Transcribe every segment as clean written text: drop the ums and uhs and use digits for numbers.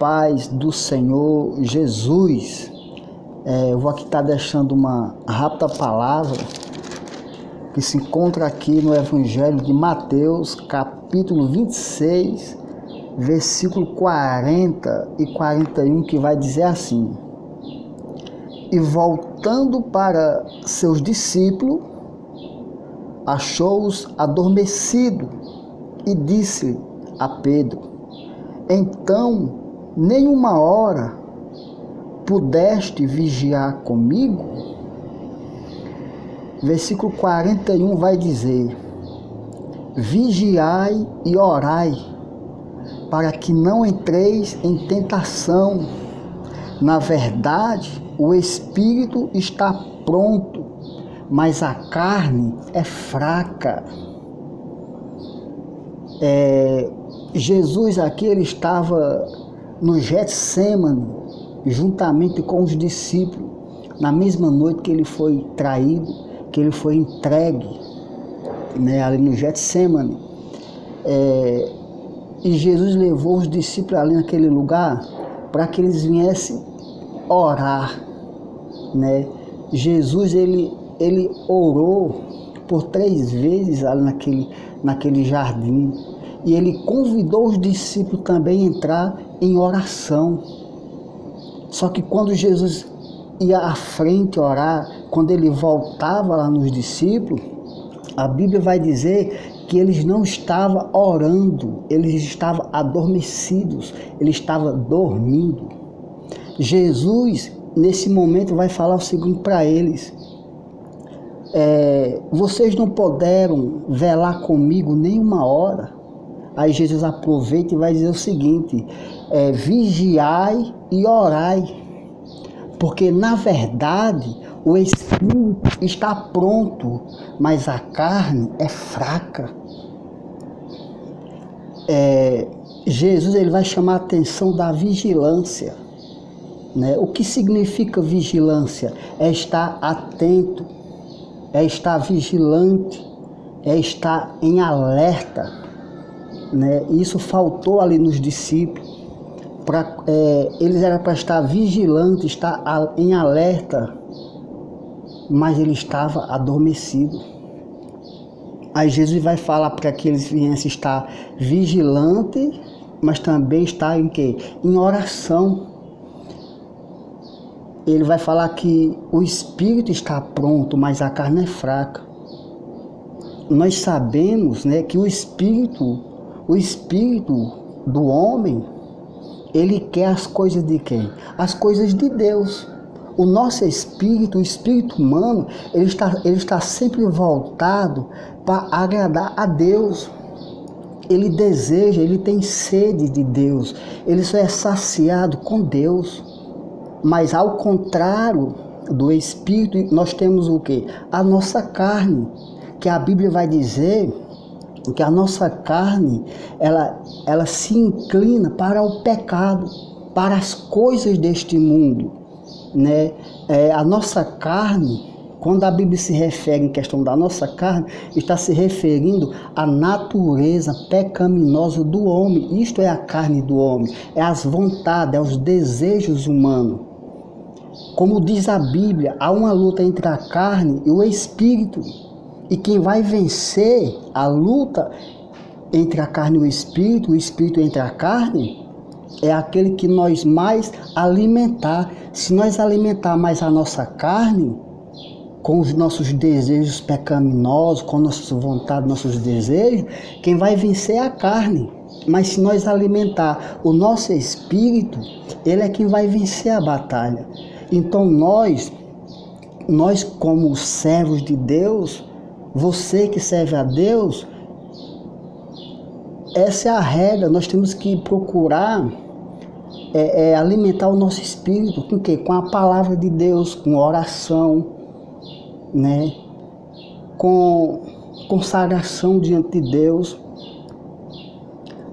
paz do Senhor Jesus. Eu vou aqui estar deixando uma rápida palavra que se encontra aqui no Evangelho de Mateus, capítulo 26, versículo 40 e 41, que vai dizer assim: E voltando para seus discípulos, achou-os adormecidos e disse a Pedro: Então, nem uma hora pudeste vigiar comigo? Versículo 41 vai dizer: Vigiai e orai, para que não entreis em tentação. Na verdade, o espírito está pronto, mas a carne é fraca. Jesus aqui, ele estava no Getsêmani, juntamente com os discípulos, na mesma noite que ele foi traído, que ele foi entregue, ali no Getsêmani. E Jesus levou os discípulos ali naquele lugar para que eles viessem orar, Jesus, ele orou por 3 vezes ali naquele jardim, e ele convidou os discípulos também a entrar em oração. Só que quando Jesus ia à frente orar, quando ele voltava lá nos discípulos, a Bíblia vai dizer que eles não estavam orando, eles estavam adormecidos, eles estavam dormindo. Jesus, nesse momento, vai falar o seguinte para eles: vocês não puderam velar comigo nem uma hora? Aí Jesus aproveita e vai dizer o seguinte: vigiai e orai, porque na verdade o espírito está pronto, mas a carne é fraca. Jesus, ele vai chamar a atenção da vigilância. O que significa vigilância? É estar atento, é estar vigilante, é estar em alerta. Isso faltou ali nos discípulos. Eles eram para estar vigilantes, estar em alerta, mas ele estava adormecido. Aí Jesus vai falar para que eles viessem estar vigilantes, mas também estar em quê? Em oração. Ele vai falar que o espírito está pronto, mas a carne é fraca. Nós sabemos, que o espírito do homem, ele quer as coisas de quem? As coisas de Deus. O nosso espírito, o espírito humano, ele está sempre voltado para agradar a Deus. Ele deseja, ele tem sede de Deus, ele só é saciado com Deus. Mas ao contrário do espírito, nós temos o quê? A nossa carne, que a Bíblia vai dizer que a nossa carne, ela se inclina para o pecado, para as coisas deste mundo, A nossa carne, quando a Bíblia se refere em questão da nossa carne, está se referindo à natureza pecaminosa do homem. Isto é a carne do homem, é as vontades, é os desejos humanos. Como diz a Bíblia, há uma luta entre a carne e o espírito. E quem vai vencer a luta entre a carne e o espírito entre a carne, é aquele que nós mais alimentar. Se nós alimentar mais a nossa carne, com os nossos desejos pecaminosos, com nossas vontades, nossos desejos, quem vai vencer é a carne. Mas se nós alimentar o nosso espírito, ele é quem vai vencer a batalha. Então nós como servos de Deus, você que serve a Deus, essa é a regra. Nós temos que procurar alimentar o nosso espírito com o quê? Com a palavra de Deus, com oração, com consagração diante de Deus.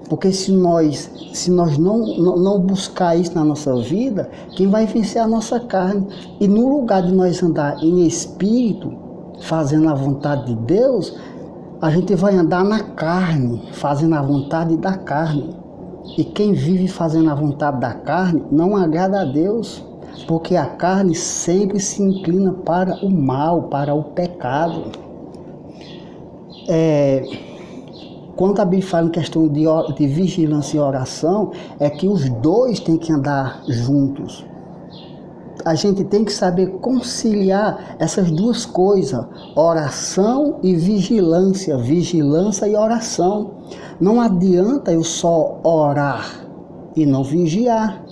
Porque se nós não buscar isso na nossa vida, quem vai vencer é a nossa carne. E no lugar de nós andar em espírito, fazendo a vontade de Deus, a gente vai andar na carne, fazendo a vontade da carne. E quem vive fazendo a vontade da carne não agrada a Deus, porque a carne sempre se inclina para o mal, para o pecado. Quando a Bíblia fala em questão de vigilância e oração, é que os dois têm que andar juntos. A gente tem que saber conciliar essas duas coisas, oração e vigilância, vigilância e oração. Não adianta eu só orar e não vigiar,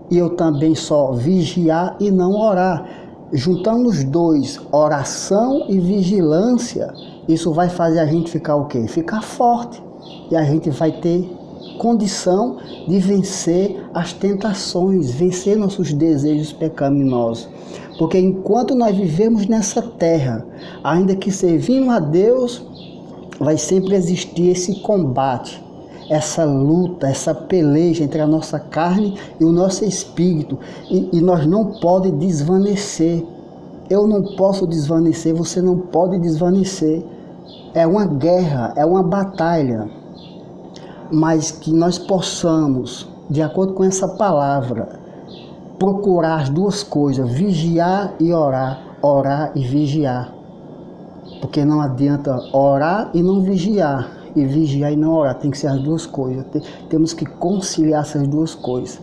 e eu também só vigiar e não orar. Juntando os dois, oração e vigilância, isso vai fazer a gente ficar o quê? Ficar forte, e a gente vai ter condição de vencer as tentações, vencer nossos desejos pecaminosos. Porque enquanto nós vivemos nessa terra, ainda que servindo a Deus, vai sempre existir esse combate, essa luta, essa peleja entre a nossa carne e o nosso espírito. E nós não podemos desvanecer. Eu não posso desvanecer, você não pode desvanecer. É uma guerra, é uma batalha. Mas que nós possamos, de acordo com essa palavra, procurar as duas coisas, vigiar e orar, orar e vigiar. Porque não adianta orar e não vigiar, e vigiar e não orar, tem que ser as duas coisas. Temos que conciliar essas duas coisas.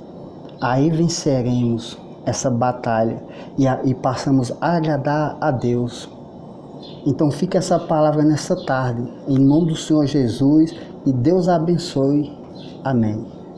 Aí venceremos essa batalha e passamos a agradar a Deus. Então fica essa palavra nessa tarde, em nome do Senhor Jesus, e Deus abençoe. Amém.